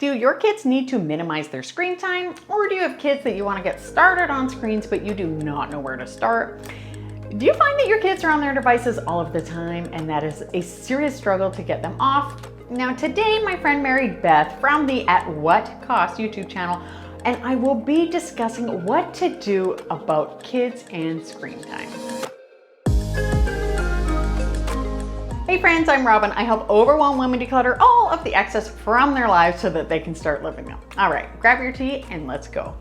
Do your kids need to minimize their screen time, or do you have kids that you want to get started on screens but you do not know where to start? Do you find that your kids are on their devices all of the time and that is a serious struggle to get them off? Now today my friend Marybeth from the At What Cost YouTube channel and I will be discussing what to do about kids and screen time. Hey friends, I'm Robyn. I help overwhelmed women declutter all of the excess from their lives so that they can start living them. All right, grab your tea and let's go.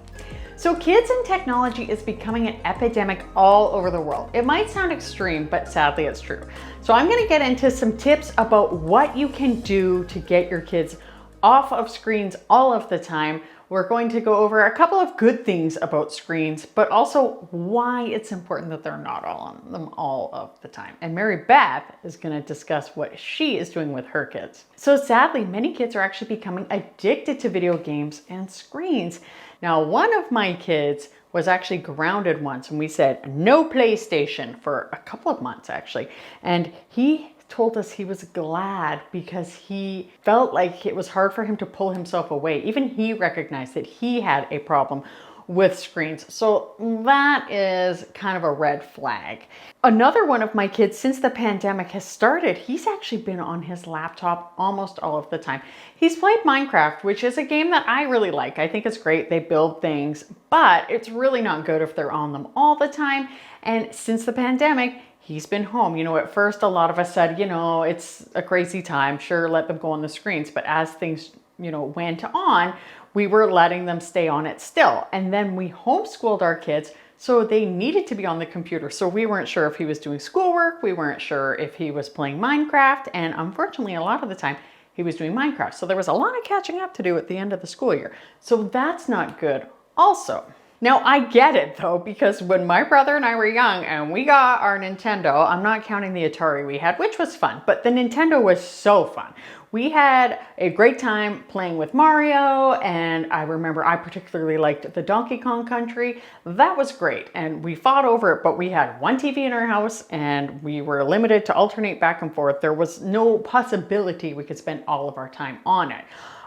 So kids and technology is becoming an epidemic all over the world. It might sound extreme, but sadly it's true. So I'm gonna get into some tips about what you can do to get your kids off of screens all of the time. We're going to go over a couple of good things about screens, but also why it's important that they're not all on them all of the time. And Marybeth is going to discuss what she is doing with her kids. So sadly, many kids are actually becoming addicted to video games and screens. Now, one of my kids was actually grounded once and we said no PlayStation for a couple of months actually. And he told us he was glad because he felt like it was hard for him to pull himself away. Even he recognized that he had a problem with screens. So that is kind of a red flag. Another one of my kids, since the pandemic has started, he's actually been on his laptop almost all of the time. He's played Minecraft, which is a game that I really like. I think it's great. They build things, but it's really not good if they're on them all the time. And since the pandemic, he's been home. You know, at first, a lot of us said, you know, it's a crazy time. Sure, let them go on the screens. But as things, you know, went on, we were letting them stay on it still. And then we homeschooled our kids, so they needed to be on the computer. So we weren't sure if he was doing schoolwork. We weren't sure if he was playing Minecraft. And unfortunately, a lot of the time, he was doing Minecraft. So there was a lot of catching up to do at the end of the school year. So that's not good also. Now, I get it though, because when my brother and I were young and we got our Nintendo, I'm not counting the Atari we had, which was fun, but the Nintendo was so fun. We had a great time playing with Mario, and I remember I particularly liked the Donkey Kong Country. That was great, and we fought over it, but we had one TV in our house and we were limited to alternate back and forth. There was no possibility we could spend all of our time on it.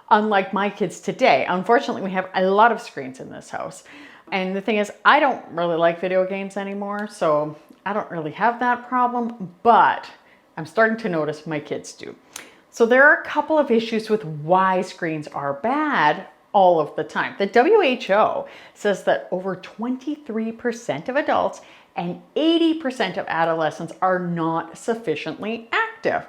Unlike my kids today, unfortunately, we have a lot of screens in this house. And the thing is, I don't really like video games anymore, so I don't really have that problem, but I'm starting to notice my kids do. So there are a couple of issues with why screens are bad all of the time. The WHO says that over 23% of adults and 80% of adolescents are not sufficiently active.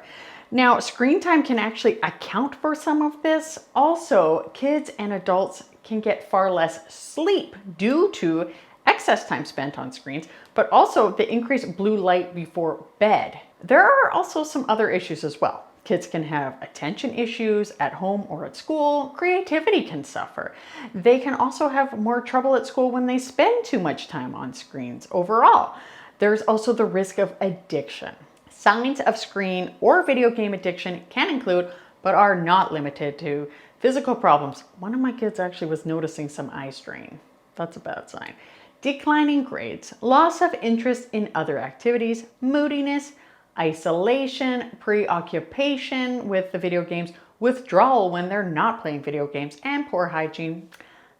Now, screen time can actually account for some of this. Also, kids and adults can get far less sleep due to excess time spent on screens, but also the increased blue light before bed. There are also some other issues as well. Kids can have attention issues at home or at school. Creativity can suffer. They can also have more trouble at school when they spend too much time on screens overall. There's also the risk of addiction. Signs of screen or video game addiction can include, but are not limited to, physical problems. One of my kids actually was noticing some eye strain. That's a bad sign. Declining grades, loss of interest in other activities, moodiness, isolation, preoccupation with the video games, withdrawal when they're not playing video games, and poor hygiene.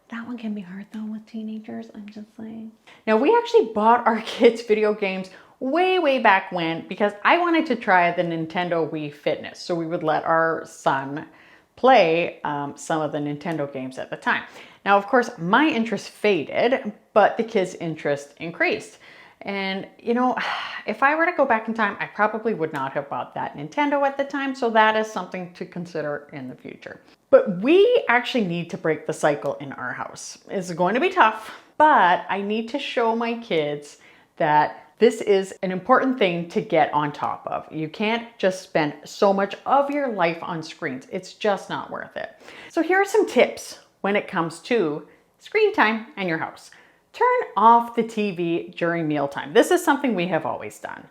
That one can be hard though with teenagers, I'm just saying. Now, we actually bought our kids video games way back when because I wanted to try the Nintendo Wii Fitness. So we would let our son play some of the Nintendo games at the time. Now, of course, my interest faded, but the kids' interest increased. And, you know, if I were to go back in time, I probably would not have bought that Nintendo at the time. So that is something to consider in the future. But we actually need to break the cycle in our house. It's going to be tough, but I need to show my kids that this is an important thing to get on top of. You can't just spend so much of your life on screens. It's just not worth it. So here are some tips when it comes to screen time and your house. Turn off the TV during mealtime. This is something we have always done.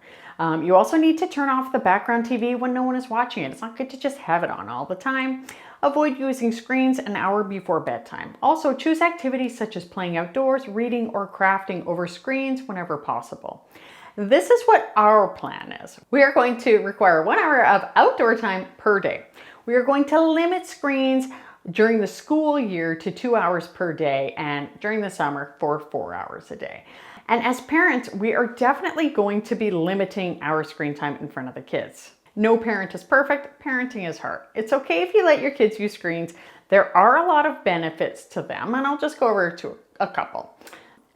You also need to turn off the background TV when no one is watching it. It's not good to just have it on all the time. Avoid using screens an hour before bedtime. Also, choose activities such as playing outdoors, reading, or crafting over screens whenever possible. This is what our plan is. We are going to require 1 hour of outdoor time per day. We are going to limit screens during the school year to 2 hours per day, and during the summer for 4 hours a day. And as parents, we are definitely going to be limiting our screen time in front of the kids. No parent is perfect. Parenting is hard. It's okay if you let your kids use screens. There are a lot of benefits to them, and I'll just go over to a couple.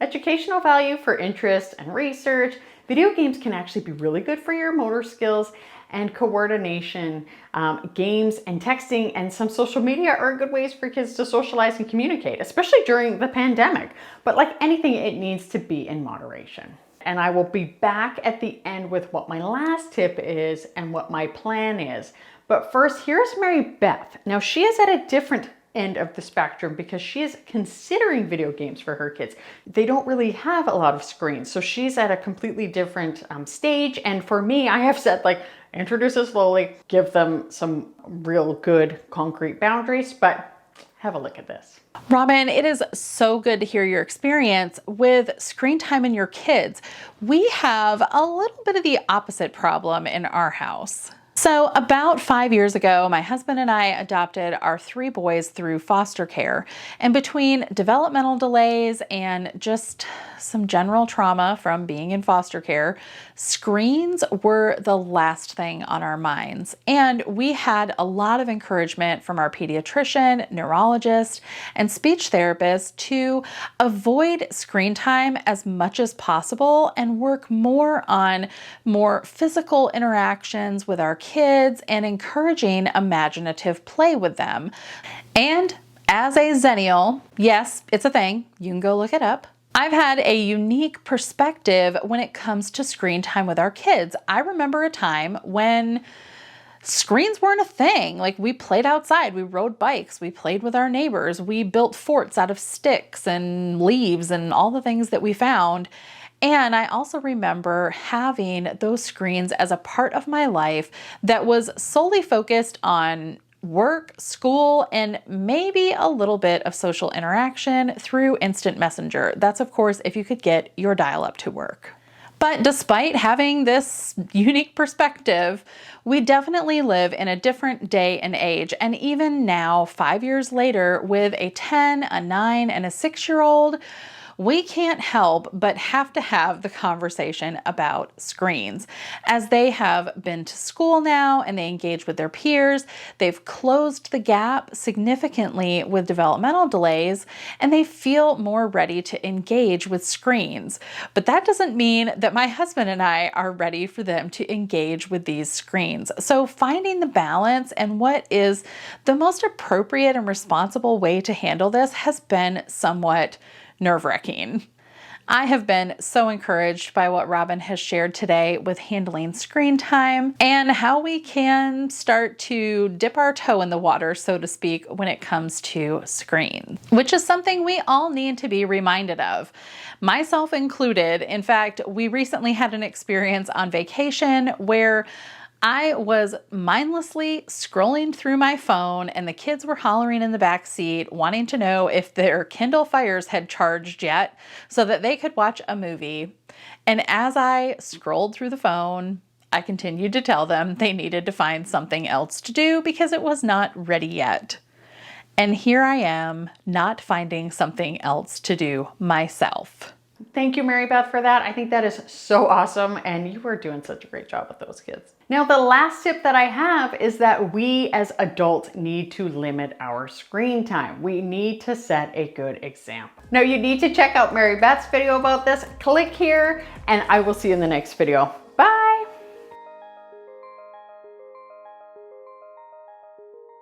Educational value for interest and research. Video games can actually be really good for your motor skills and coordination. Games and texting and some social media are good ways for kids to socialize and communicate, especially during the pandemic. But like anything, it needs to be in moderation. And I will be back at the end with what my last tip is and what my plan is. But first, here's Marybeth. Now, she is at a different end of the spectrum because she is considering video games for her kids. They don't really have a lot of screens, so she's at a completely different stage. And for me, I have said, like, introduce it slowly, give them some real good concrete boundaries, but have a look at this. Robyn, it is so good to hear your experience with screen time and your kids. We have a little bit of the opposite problem in our house. So about 5 years ago, my husband and I adopted our 3 boys through foster care. And between developmental delays and just some general trauma from being in foster care, screens were the last thing on our minds. And we had a lot of encouragement from our pediatrician, neurologist, and speech therapist to avoid screen time as much as possible and work more on more physical interactions with our kids and encouraging imaginative play with them. And as a Zennial, yes, it's a thing, you can go look it up, I've had a unique perspective when it comes to screen time with our kids. I remember a time when screens weren't a thing. Like, we played outside, we rode bikes, we played with our neighbors, we built forts out of sticks and leaves and all the things that we found. And I also remember having those screens as a part of my life that was solely focused on work, school, and maybe a little bit of social interaction through instant messenger. That's, of course, if you could get your dial-up to work. But despite having this unique perspective, we definitely live in a different day and age. And even now, 5 years later, with a 10, a 9, and a 6-year-old, we can't help but have to have the conversation about screens. As they have been to school now and they engage with their peers, they've closed the gap significantly with developmental delays, and they feel more ready to engage with screens. But that doesn't mean that my husband and I are ready for them to engage with these screens. So finding the balance and what is the most appropriate and responsible way to handle this has been somewhat nerve-wracking. I have been so encouraged by what Robyn has shared today with handling screen time and how we can start to dip our toe in the water, so to speak, when it comes to screens, which is something we all need to be reminded of, myself included. In fact, we recently had an experience on vacation where I was mindlessly scrolling through my phone and the kids were hollering in the back seat, wanting to know if their Kindle Fires had charged yet so that they could watch a movie. And as I scrolled through the phone, I continued to tell them they needed to find something else to do because it was not ready yet. And here I am, not finding something else to do myself. Thank you, Marybeth, for that. I think that is so awesome, and you are doing such a great job with those kids. Now, the last tip that I have is that we as adults need to limit our screen time. We need to set a good example. Now, you need to check out Marybeth's video about this. Click here, and I will see you in the next video.